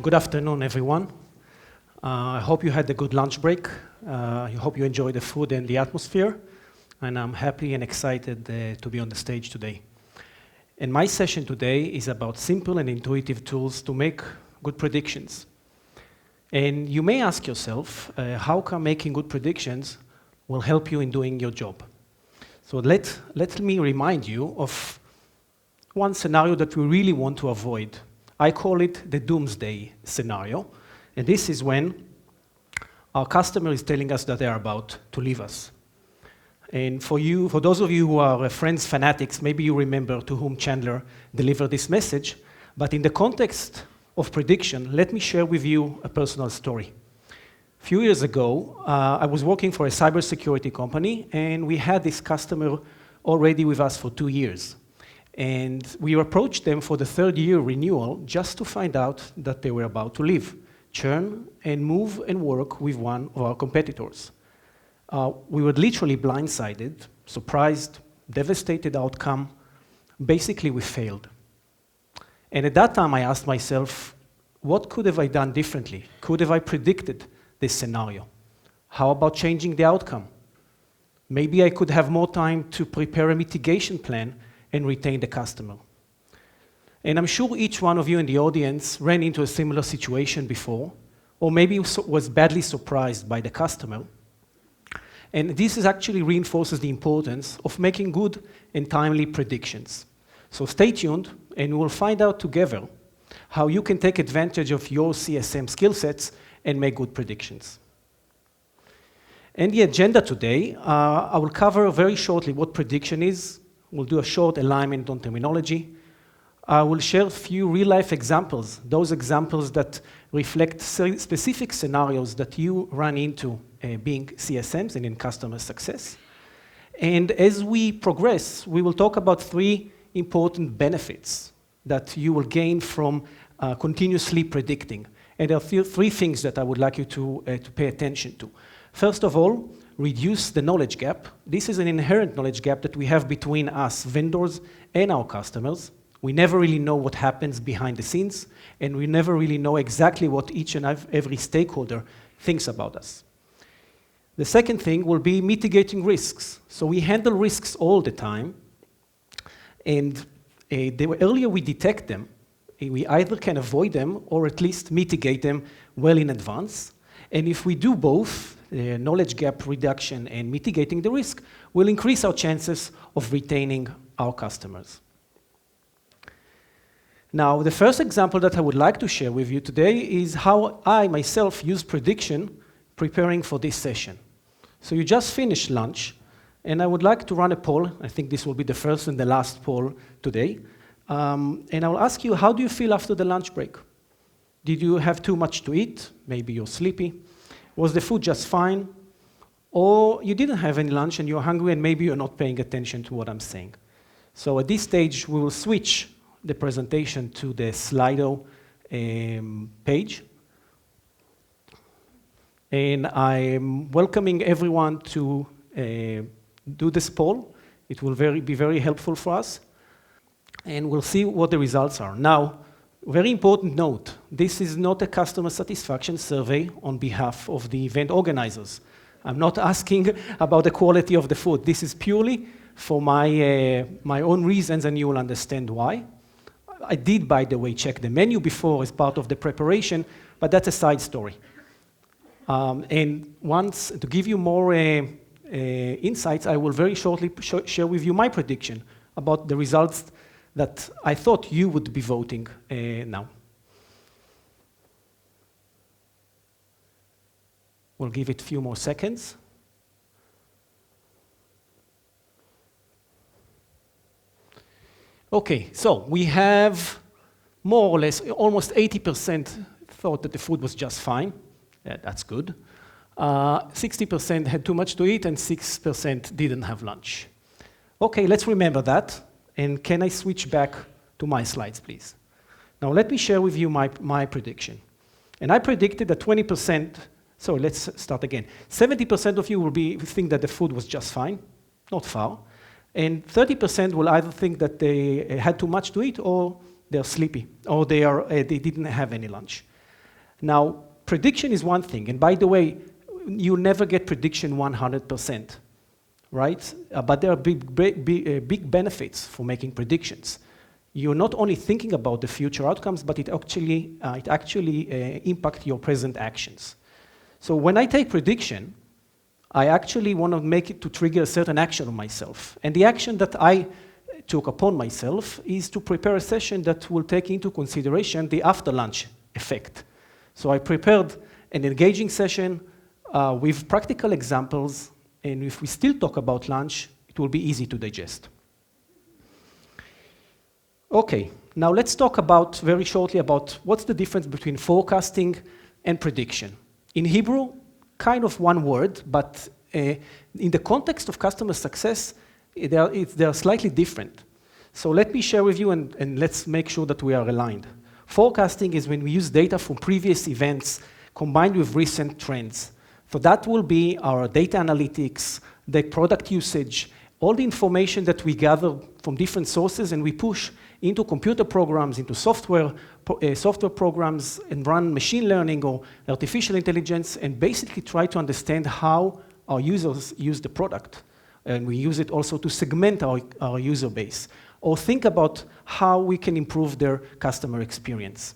Good afternoon, everyone. I hope you had a good lunch break. I hope you enjoyed the food and the atmosphere. And I'm happy and excited to be on the stage today. And my session today is about simple and intuitive tools to make good predictions. And you may ask yourself, how come making good predictions will help you in doing your job? So let me remind you of one scenario that we really want to avoid. I call it the doomsday scenario. And this is when our customer is telling us that they are about to leave us. And for those of you who are Friends fanatics, maybe you remember to whom Chandler delivered this message. But in the context of prediction, let me share with you a personal story. A few years ago, I was working for a cybersecurity company, and we had this customer already with us for 2 years. And we approached them for the third year renewal just to find out that they were about to leave, churn, and move and work with one of our competitors. We were literally blindsided, surprised, devastated outcome. Basically, we failed. And at that time, I asked myself, what could have I done differently? Could have I predicted this scenario? How about changing the outcome? Maybe I could have more time to prepare a mitigation plan and retain the customer. And I'm sure each one of you in the audience ran into a similar situation before, or maybe was badly surprised by the customer. And this actually reinforces the importance of making good and timely predictions. So stay tuned, and we'll find out together how you can take advantage of your CSM skill sets and make good predictions. And the agenda today, I will cover very shortly what prediction is. We'll do a short alignment on terminology. I will share a few real-life examples, those examples that reflect specific scenarios that you run into being CSMs and in customer success. And as we progress, we will talk about 3 important benefits that you will gain from continuously predicting. And there are 3 things that I would like you to pay attention to. First of all, reduce the knowledge gap. This is an inherent knowledge gap that we have between us, vendors, and our customers. We never really know what happens behind the scenes, and we never really know exactly what each and every stakeholder thinks about us. The second thing will be mitigating risks. So we handle risks all the time, and the earlier we detect them, we either can avoid them or at least mitigate them well in advance. And if we do both, knowledge gap reduction and mitigating the risk, will increase our chances of retaining our customers. Now, the first example that I would like to share with you today is how I myself use prediction preparing for this session. So you just finished lunch, and I would like to run a poll. I think this will be the first and the last poll today. And I will ask you, how do you feel after the lunch break? Did you have too much to eat? Maybe you're sleepy. Was the food just fine? Or you didn't have any lunch and you're hungry and maybe you're not paying attention to what I'm saying. So at this stage, we will switch the presentation to the Slido page. And I'm welcoming everyone to do this poll. It will be very helpful for us. And we'll see what the results are. Now, very important note, this is not a customer satisfaction survey on behalf of the event organizers. I'm not asking about the quality of the food. This is purely for my own reasons, and you will understand why. I did, by the way, check the menu before as part of the preparation, but that's a side story. And once, to give you more insights, I will very shortly share with you my prediction about the results that I thought you would be voting now. We'll give it a few more seconds. Okay, so we have more or less, almost 80% thought that the food was just fine. Yeah, that's good. 60% had too much to eat, and 6% didn't have lunch. Okay, let's remember that. And can I switch back to my slides, please? Now, let me share with you my prediction. And I predicted that 20%, so let's start again. 70% of you will think that the food was just fine, not far. And 30% will either think that they had too much to eat, or they're sleepy, or they didn't have any lunch. Now, prediction is one thing, and by the way, you never get prediction 100%, right? But there are big benefits for making predictions. You're not only thinking about the future outcomes, but it actually impacts your present actions. So when I take prediction, I actually want to make it to trigger a certain action on myself. And the action that I took upon myself is to prepare a session that will take into consideration the after-lunch effect. So I prepared an engaging session with practical examples, and if we still talk about lunch, it will be easy to digest. Okay, now let's talk very shortly about what's the difference between forecasting and prediction. In Hebrew, kind of one word, but in the context of customer success, they are slightly different. So let me share with you, and let's make sure that we are aligned. Forecasting is when we use data from previous events combined with recent trends. So that will be our data analytics, the product usage, all the information that we gather from different sources and we push into computer programs, into software programs, and run machine learning or artificial intelligence, and basically try to understand how our users use the product. And we use it also to segment our user base, or think about how we can improve their customer experience.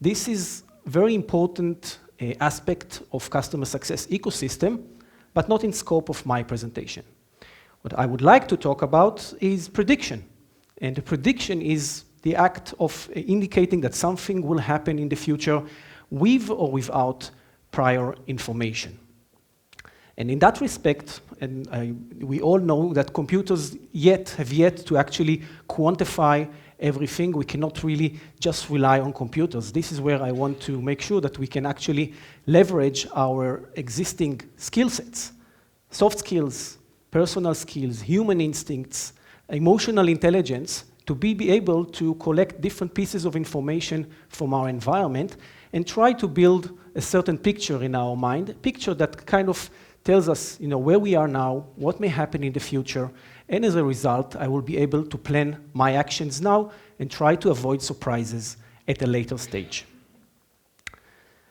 This is very important aspect of customer success ecosystem, but not in scope of my presentation. What I would like to talk about is prediction. And the prediction is the act of indicating that something will happen in the future with or without prior information. And in that respect, we all know that computers have yet to actually quantify everything. We cannot really just rely on computers. This is where I want to make sure that we can actually leverage our existing skill sets, soft skills, personal skills, human instincts, emotional intelligence, to be able to collect different pieces of information from our environment and try to build a certain picture in our mind, a picture that kind of tells us, where we are now, what may happen in the future, and as a result, I will be able to plan my actions now and try to avoid surprises at a later stage.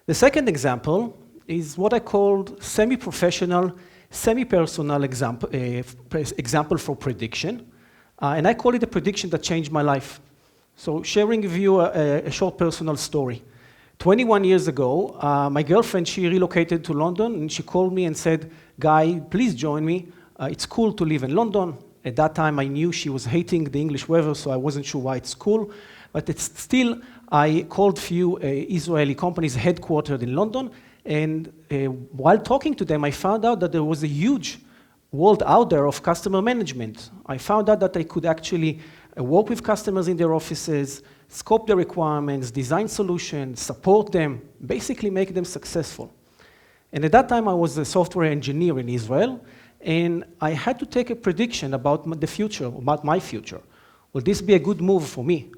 The second example is what I called semi-professional, semi-personal example for prediction. And I call it a prediction that changed my life. So sharing with you a short personal story. 21 years ago, my girlfriend, she relocated to London, and she called me and said, Guy, please join me. It's cool to live in London. At that time, I knew she was hating the English weather, so I wasn't sure why it's cool. But it's still, I called a few Israeli companies headquartered in London, and while talking to them, I found out that there was a huge world out there of customer management. I found out that I could actually work with customers in their offices, scope their requirements, design solutions, support them, basically make them successful. And at that time, I was a software engineer in Israel, and I had to take a prediction about the future, about my future. Will this be a good move for me?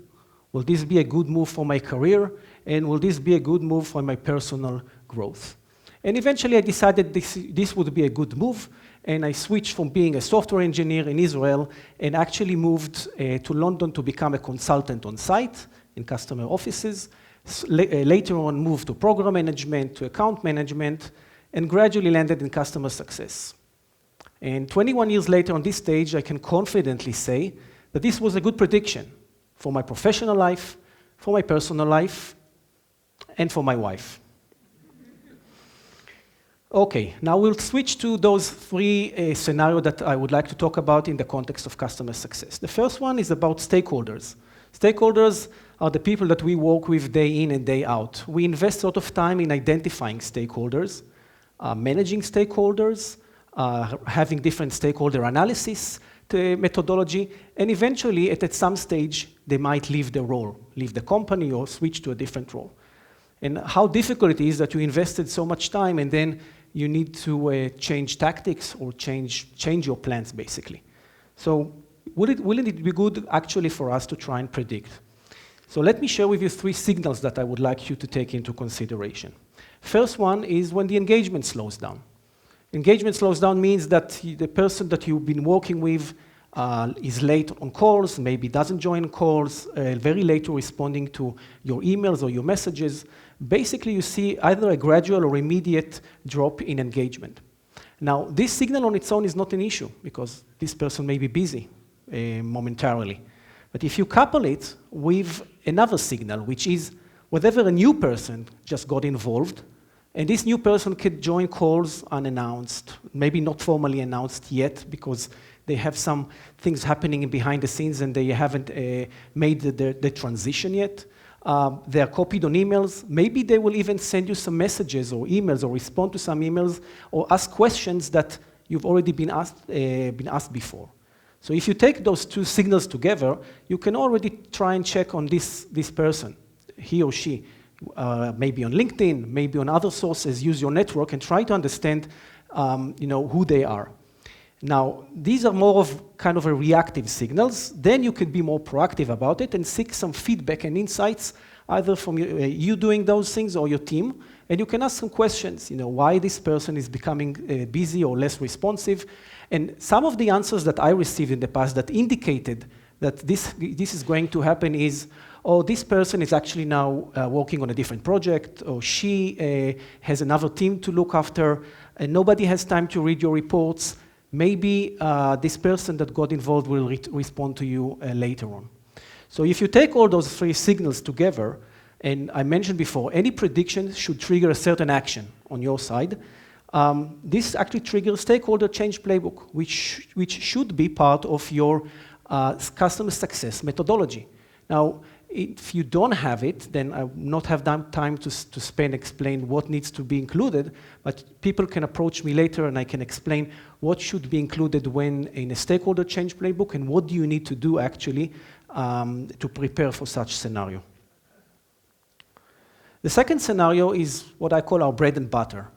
Will this be a good move for my career? And will this be a good move for my personal growth? And eventually, I decided this would be a good move, and I switched from being a software engineer in Israel and actually moved to London to become a consultant on site in customer offices. Later on, moved to program management, to account management, and gradually landed in customer success. And 21 years later on this stage, I can confidently say that this was a good prediction for my professional life, for my personal life, and for my wife. Okay, now we'll switch to those three scenarios that I would like to talk about in the context of customer success. The first one is about stakeholders. Stakeholders are the people that we work with day in and day out. We invest a lot of time in identifying stakeholders, managing stakeholders, having different stakeholder analysis methodology, and eventually, at some stage, they might leave the role, leave the company or switch to a different role. And how difficult it is that you invested so much time and then you need to change tactics or change your plans, basically. So wouldn't it be good, actually, for us to try and predict? So let me share with you three signals that I would like you to take into consideration. First one is when the engagement slows down. Engagement slows down means that the person that you've been working with is late on calls, maybe doesn't join calls, very late to responding to your emails or your messages. Basically, you see either a gradual or immediate drop in engagement. Now, this signal on its own is not an issue because this person may be busy momentarily. But if you couple it with another signal, which is whenever a new person just got involved, and this new person could join calls unannounced, maybe not formally announced yet because they have some things happening behind the scenes and they haven't made the transition yet. They are copied on emails. Maybe they will even send you some messages or emails or respond to some emails or ask questions that you've already been asked before. So if you take those two signals together, you can already try and check on this person, he or she, maybe on LinkedIn, maybe on other sources, use your network and try to understand who they are. Now, these are more of kind of a reactive signals. Then you could be more proactive about it and seek some feedback and insights, either from you doing those things or your team. And you can ask some questions, why this person is becoming busy or less responsive. And some of the answers that I received in the past that indicated that this is going to happen is, oh, this person is actually now working on a different project, or she has another team to look after, and nobody has time to read your reports. Maybe this person that got involved will respond to you later on. So if you take all those three signals together, and I mentioned before, any prediction should trigger a certain action on your side. This actually triggers stakeholder change playbook, which should be part of your customer success methodology. Now, if you don't have it, then I will not have time to explain what needs to be included, but people can approach me later and I can explain what should be included when in a stakeholder change playbook and what do you need to do actually to prepare for such scenario. The second scenario is what I call our bread and butter.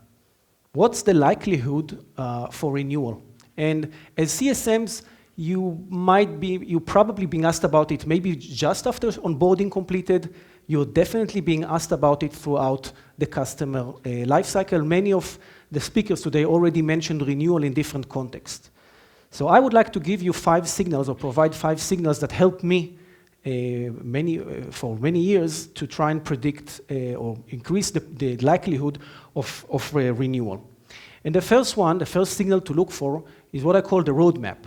What's the likelihood for renewal? And as CSMs, you're probably being asked about it maybe just after onboarding completed. You're definitely being asked about it throughout the customer lifecycle. Many of the speakers today already mentioned renewal in different contexts. So I would like to give you 5 signals or provide 5 signals that helped me for many years to try and predict or increase the likelihood of renewal. And the first signal to look for is what I call the roadmap.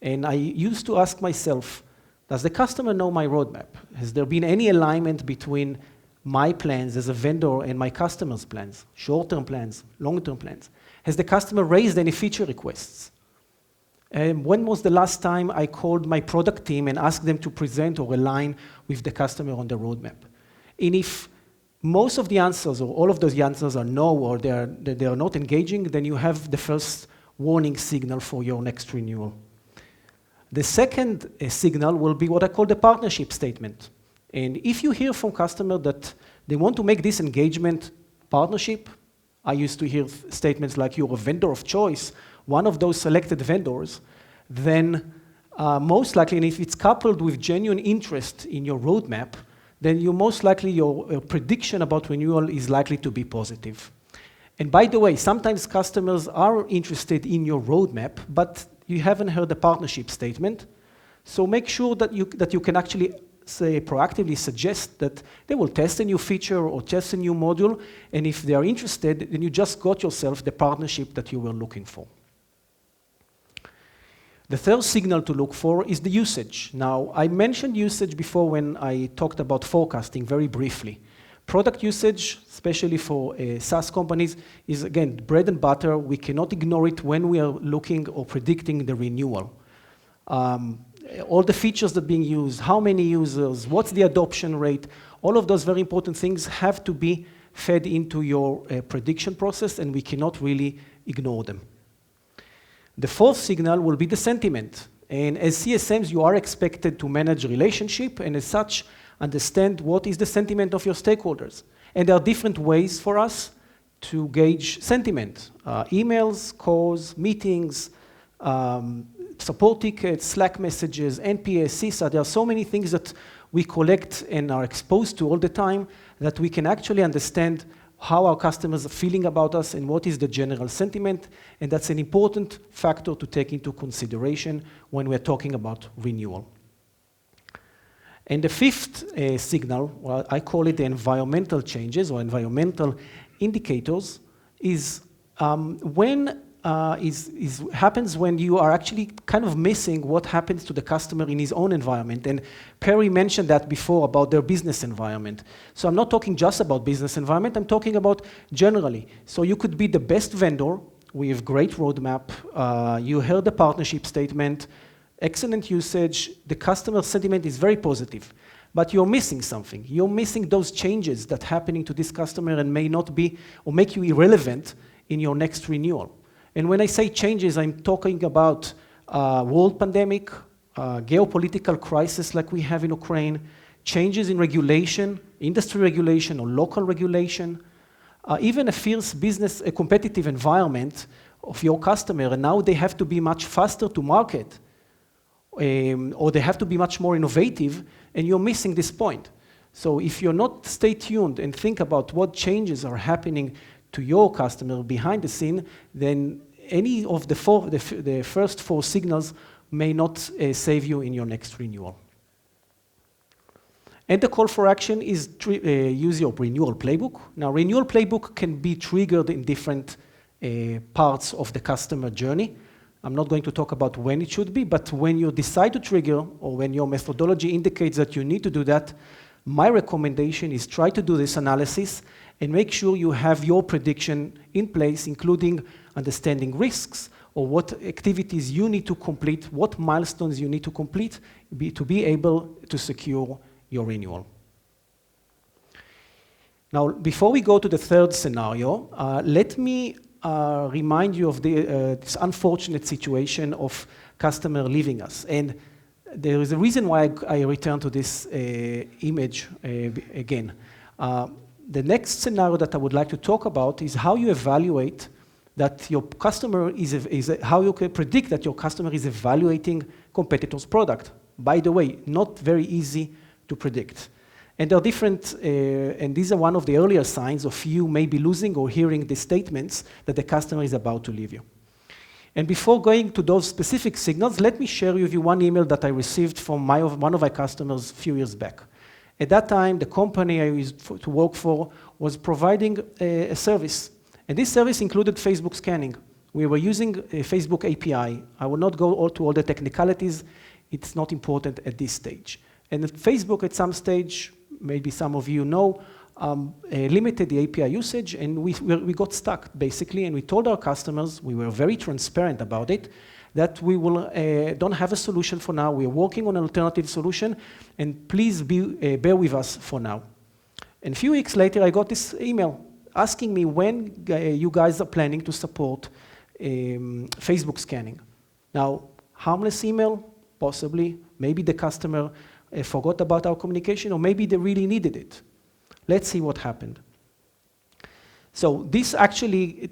And I used to ask myself, does the customer know my roadmap? Has there been any alignment between my plans as a vendor and my customer's plans? Short-term plans, long-term plans? Has the customer raised any feature requests? And when was the last time I called my product team and asked them to present or align with the customer on the roadmap? And if most of the answers or all of those answers are no or they are not engaging, then you have the first warning signal for your next renewal. The second signal will be what I call the partnership statement. And if you hear from customer that they want to make this engagement partnership, I used to hear statements like you're a vendor of choice, one of those selected vendors, then most likely, and if it's coupled with genuine interest in your roadmap, then most likely your prediction about renewal is likely to be positive. And by the way, sometimes customers are interested in your roadmap, but you haven't heard the partnership statement. So make sure that you can actually proactively suggest that they will test a new feature or test a new module, and if they are interested, then you just got yourself the partnership that you were looking for. The third signal to look for is the usage. Now, I mentioned usage before when I talked about forecasting very briefly. Product usage, especially for SaaS companies, is again bread and butter. We cannot ignore it when we are looking or predicting the renewal. All the features that are being used, how many users, what's the adoption rate, all of those very important things have to be fed into your prediction process, and we cannot really ignore them. The fourth signal will be the sentiment. And as CSMs, you are expected to manage relationship, and as such, understand what is the sentiment of your stakeholders. And there are different ways for us to gauge sentiment. Emails, calls, meetings, support tickets, Slack messages, NPS, CISA. There are so many things that we collect and are exposed to all the time that we can actually understand how our customers are feeling about us and what is the general sentiment, and that's an important factor to take into consideration when we're talking about renewal. And the fifth signal, well, I call it the environmental changes or environmental indicators, is happens when you are actually kind of missing what happens to the customer in his own environment. And Perry mentioned that before about their business environment. So I'm not talking just about business environment, I'm talking about generally. So you could be the best vendor with great roadmap, you heard the partnership statement, excellent usage, the customer sentiment is very positive, but you're missing something. You're missing those changes that are happening to this customer and may not be, or make you irrelevant in your next renewal. And when I say changes, I'm talking about world pandemic, geopolitical crisis like we have in Ukraine, changes in regulation, industry regulation or local regulation, even a fierce business, a competitive environment of your customer, and now they have to be much faster to market, or they have to be much more innovative, and you're missing this point. So if you're not stay tuned and think about what changes are happening to your customer behind the scene, then any of the first four signals may not save you in your next renewal. And the call for action is use your renewal playbook. Now, renewal playbook can be triggered in different parts of the customer journey. I'm not going to talk about when it should be, but when you decide to trigger or when your methodology indicates that you need to do that, my recommendation is try to do this analysis and make sure you have your prediction in place, including understanding risks or what activities you need to complete, what milestones you need to complete to be able to secure your renewal. Now, before we go to the third scenario, let me remind you of this unfortunate situation of customer leaving us. And there is a reason why I return to this image again. The next scenario that I would like to talk about is how you evaluate that your customer how you can predict that your customer is evaluating competitor's product. By the way, not very easy to predict. And there are different, and these are one of the earlier signs of you maybe losing or hearing the statements that the customer is about to leave you. And before going to those specific signals, let me share with you one email that I received from one of my customers a few years back. At that time, the company I used to work for was providing a service. And this service included Facebook scanning. We were using a Facebook API. I will not go to all the technicalities. It's not important at this stage. And at Facebook, at some stage, maybe some of you know, limited the API usage, and we got stuck, basically, and we told our customers, we were very transparent about it, that we will don't have a solution for now, we are working on an alternative solution, and please bear with us for now. And a few weeks later, I got this email asking me when you guys are planning to support Facebook scanning. Now, harmless email, possibly, maybe the customer forgot about our communication, or maybe they really needed it. Let's see what happened. So this actually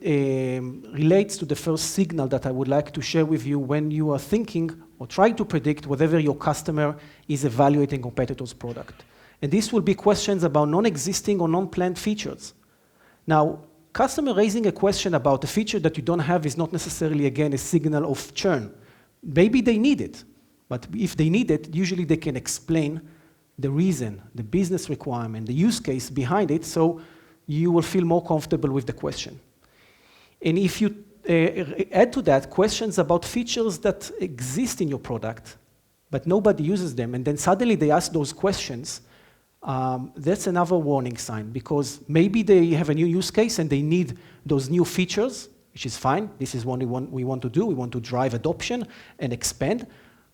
relates to the first signal that I would like to share with you when you are thinking or trying to predict whether your customer is evaluating competitor's product. And this will be questions about non-existing or non-planned features. Now, customer raising a question about a feature that you don't have is not necessarily, again, a signal of churn. Maybe they need it. But if they need it, usually they can explain the reason, the business requirement, the use case behind it, so you will feel more comfortable with the question. And if you add to that questions about features that exist in your product, but nobody uses them, and then suddenly they ask those questions, that's another warning sign, because maybe they have a new use case and they need those new features, which is fine. This is what we want to do. We want to drive adoption and expand.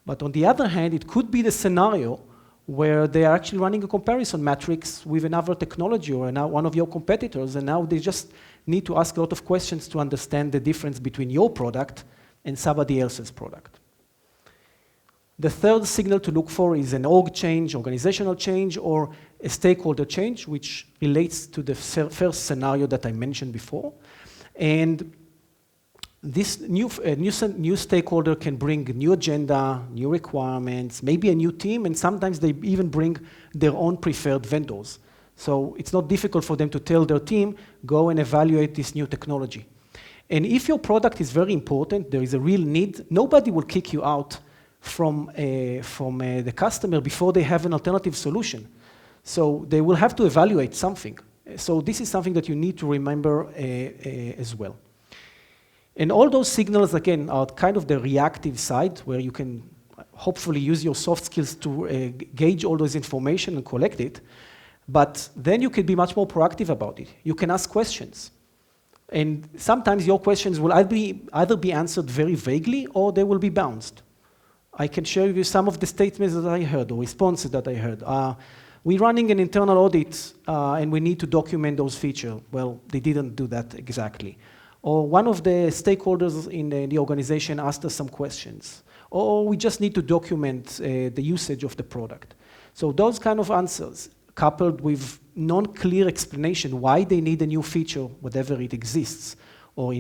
But on the other hand, it could be the scenario where they are actually running a comparison matrix with another technology or one of your competitors, and now they just need to ask a lot of questions to understand the difference between your product and somebody else's product. The third signal to look for is an org change, organizational change, or a stakeholder change, which relates to the first scenario that I mentioned before. And this new stakeholder can bring a new agenda, new requirements, maybe a new team, and sometimes they even bring their own preferred vendors. So it's not difficult for them to tell their team, go and evaluate this new technology. And if your product is very important, there is a real need, nobody will kick you out from the customer before they have an alternative solution. So they will have to evaluate something. So this is something that you need to remember as well. And all those signals, again, are kind of the reactive side, where you can hopefully use your soft skills to gauge all those information and collect it. But then you can be much more proactive about it. You can ask questions. And sometimes your questions will either be answered very vaguely or they will be bounced. I can share with you some of the statements that I heard or responses that I heard. We're running an internal audit and we need to document those features. Well, they didn't do that exactly. Or one of the stakeholders in the organization asked us some questions. Or we just need to document the usage of the product. So those kind of answers, coupled with non-clear explanation why they need a new feature, whatever it exists, or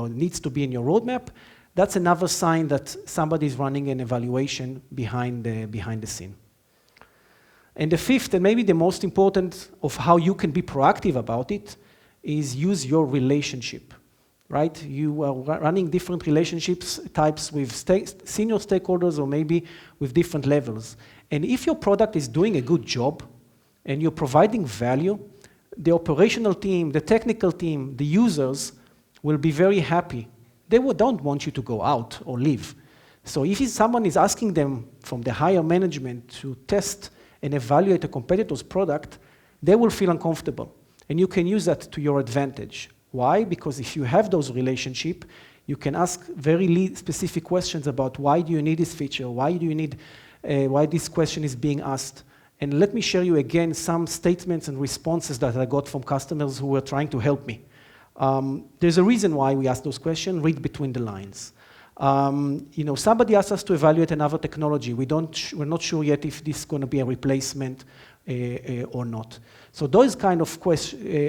needs to be in your roadmap, that's another sign that somebody is running an evaluation behind the scene. And the fifth, and maybe the most important of how you can be proactive about it, is use your relationship, right? You are running different relationships types with senior stakeholders or maybe with different levels. And if your product is doing a good job, and you're providing value, the operational team, the technical team, the users will be very happy. They don't want you to go out or leave. So if someone is asking them from the higher management to test and evaluate a competitor's product, they will feel uncomfortable. And you can use that to your advantage. Why? Because if you have those relationships, you can ask very specific questions about why do you need this feature, why this question is being asked. And let me share you again some statements and responses that I got from customers who were trying to help me. There's a reason why we ask those questions. Read between the lines. Somebody asked us to evaluate another technology. We're not sure yet if this is going to be a replacement or not. So those kind of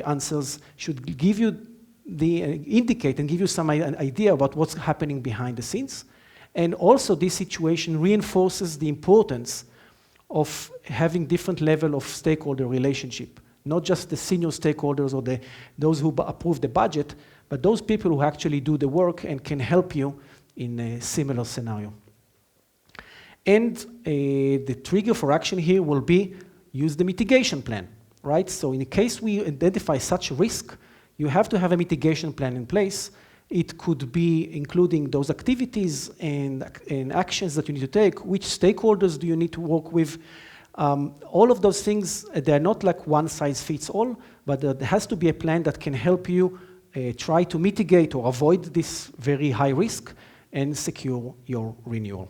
answers should give you indicate and give you some idea about what's happening behind the scenes. And also this situation reinforces the importance of having different level of stakeholder relationship, not just the senior stakeholders or those who approve the budget, but those people who actually do the work and can help you in a similar scenario. And the trigger for action here will be use the mitigation plan, right? So in case we identify such a risk, you have to have a mitigation plan in place. It could be including those activities and actions that you need to take. Which stakeholders do you need to work with? All of those things, they're not like one size fits all, but there has to be a plan that can help you try to mitigate or avoid this very high risk and secure your renewal.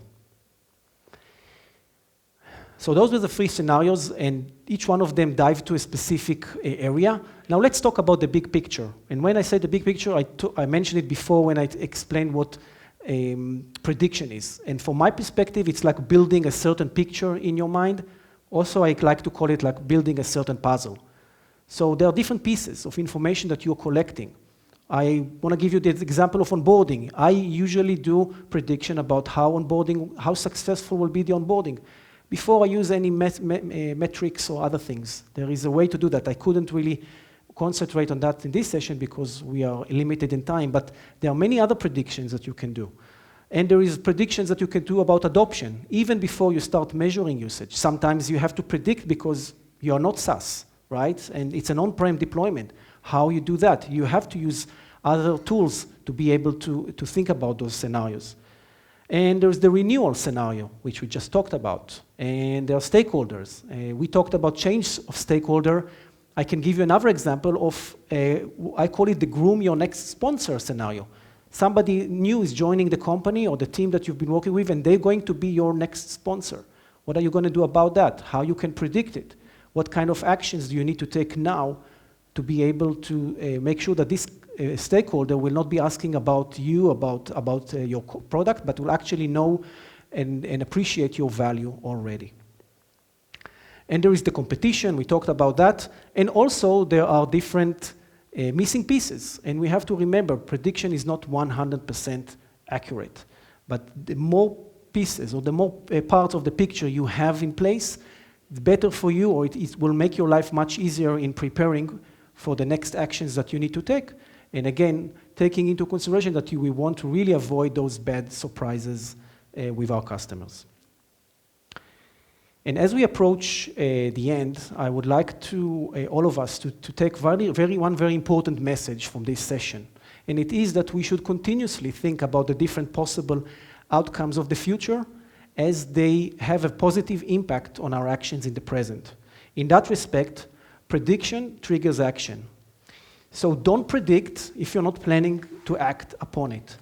So those were the 3 scenarios, and each one of them dive to a specific area. Now let's talk about the big picture. And when I say the big picture, I mentioned it before when I explained what prediction is. And from my perspective, it's like building a certain picture in your mind. Also, I like to call it like building a certain puzzle. So there are different pieces of information that you're collecting. I want to give you the example of onboarding. I usually do prediction about how successful will be the onboarding. Before I use any metrics or other things, there is a way to do that. I couldn't really concentrate on that in this session because we are limited in time, but there are many other predictions that you can do. And there is predictions that you can do about adoption, even before you start measuring usage. Sometimes you have to predict because you are not SaaS, right? And it's an on-prem deployment. How you do that? You have to use other tools to be able to think about those scenarios. And there's the renewal scenario, which we just talked about. And there are stakeholders. We talked about change of stakeholder. I can give you another example of, I call it the groom your next sponsor scenario. Somebody new is joining the company or the team that you've been working with, and they're going to be your next sponsor. What are you going to do about that? How you can predict it? What kind of actions do you need to take now to be able to make sure that this stakeholder will not be asking about you, about your product, but will actually know and appreciate your value already. And there is the competition, we talked about that. And also there are different missing pieces. And we have to remember, prediction is not 100% accurate. But the more pieces or the more parts of the picture you have in place, better for you, or it will make your life much easier in preparing for the next actions that you need to take. And again, taking into consideration that we want to really avoid those bad surprises with our customers. And as we approach the end, I would like to all of us to take one very important message from this session. And it is that we should continuously think about the different possible outcomes of the future as they have a positive impact on our actions in the present. In that respect, prediction triggers action. So don't predict if you're not planning to act upon it.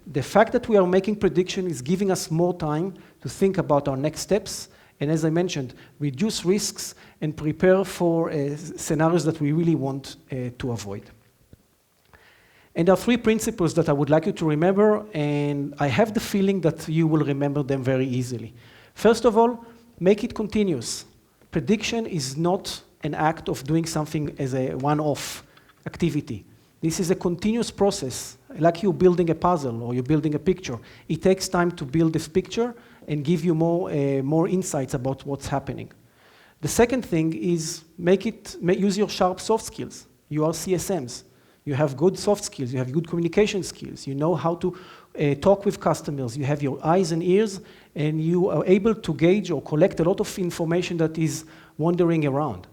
The fact that we are making prediction is giving us more time to think about our next steps, and as I mentioned, reduce risks and prepare for scenarios that we really want to avoid. And there are 3 principles that I would like you to remember, and I have the feeling that you will remember them very easily. First of all, make it continuous. Prediction is not an act of doing something as a one-off activity. This is a continuous process, like you're building a puzzle or you're building a picture. It takes time to build this picture and give you more insights about what's happening. The second thing is use your sharp soft skills. You are CSMs. You have good soft skills, you have good communication skills, you know how to talk with customers, you have your eyes and ears, and you are able to gauge or collect a lot of information that is wandering around.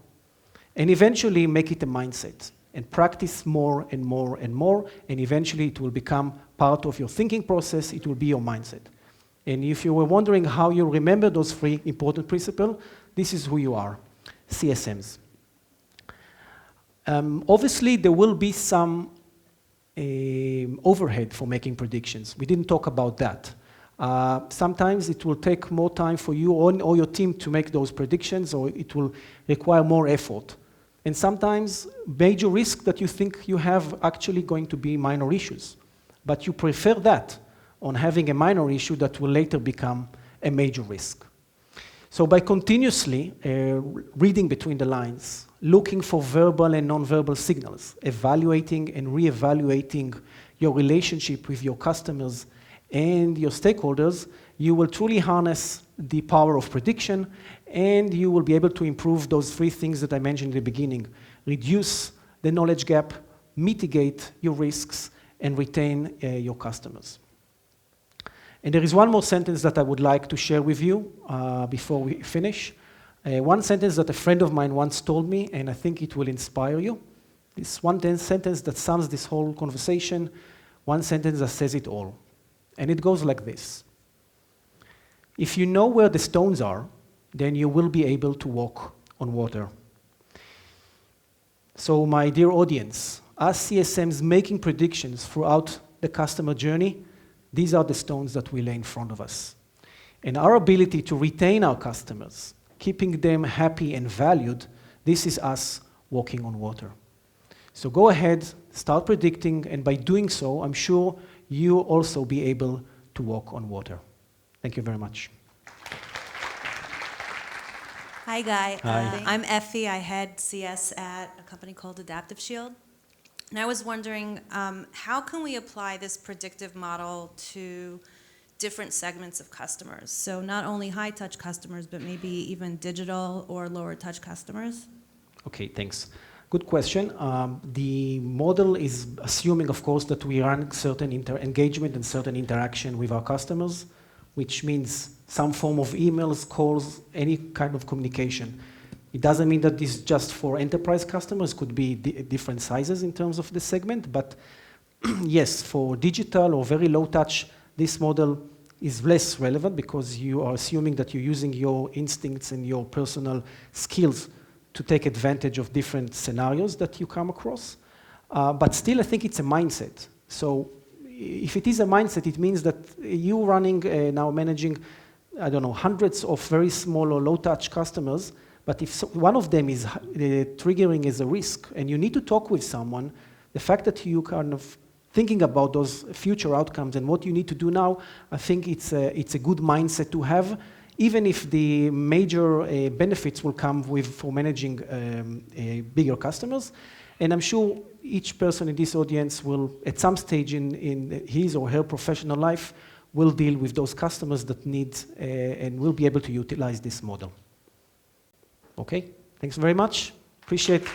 And eventually make it a mindset, and practice more and more and more, and eventually it will become part of your thinking process, it will be your mindset. And if you were wondering how you remember those 3 important principles, this is who you are, CSMs. Obviously, there will be some overhead for making predictions. We didn't talk about that. Sometimes it will take more time for you or your team to make those predictions, or it will require more effort. And sometimes major risk that you think you have actually going to be minor issues. But you prefer that on having a minor issue that will later become a major risk. So by continuously reading between the lines, looking for verbal and non-verbal signals, evaluating and re-evaluating your relationship with your customers and your stakeholders, you will truly harness the power of prediction, and you will be able to improve those 3 things that I mentioned in the beginning. Reduce the knowledge gap, mitigate your risks, and retain your customers. And there is one more sentence that I would like to share with you before we finish. One sentence that a friend of mine once told me, and I think it will inspire you. This one sentence that sums this whole conversation, one sentence that says it all. And it goes like this. If you know where the stones are, then you will be able to walk on water. So my dear audience, as CSMs making predictions throughout the customer journey, these are the stones that we lay in front of us. And our ability to retain our customers, keeping them happy and valued, this is us walking on water. So go ahead, start predicting, and by doing so, I'm sure you'll also be able to walk on water. Thank you very much. Hi, Guy. Hi. I'm Effie. I head CS at a company called Adaptive Shield. And I was wondering, how can we apply this predictive model to different segments of customers? So not only high-touch customers, but maybe even digital or lower-touch customers? Okay, thanks. Good question. The model is assuming, of course, that we run certain engagement and certain interaction with our customers, which means some form of emails, calls, any kind of communication. It doesn't mean that this is just for enterprise customers. It could be different sizes in terms of the segment, but yes, for digital or very low touch, this model is less relevant because you are assuming that you're using your instincts and your personal skills to take advantage of different scenarios that you come across. But still, I think it's a mindset. So if it is a mindset, it means that you running, now managing, I don't know, hundreds of very small or low-touch customers, but if one of them is triggering as a risk and you need to talk with someone, the fact that you kind of thinking about those future outcomes and what you need to do now, I think it's a good mindset to have, even if the major benefits will come for managing bigger customers. And I'm sure each person in this audience will, at some stage in his or her professional life, will deal with those customers that need and will be able to utilize this model. Okay, thanks very much. Appreciate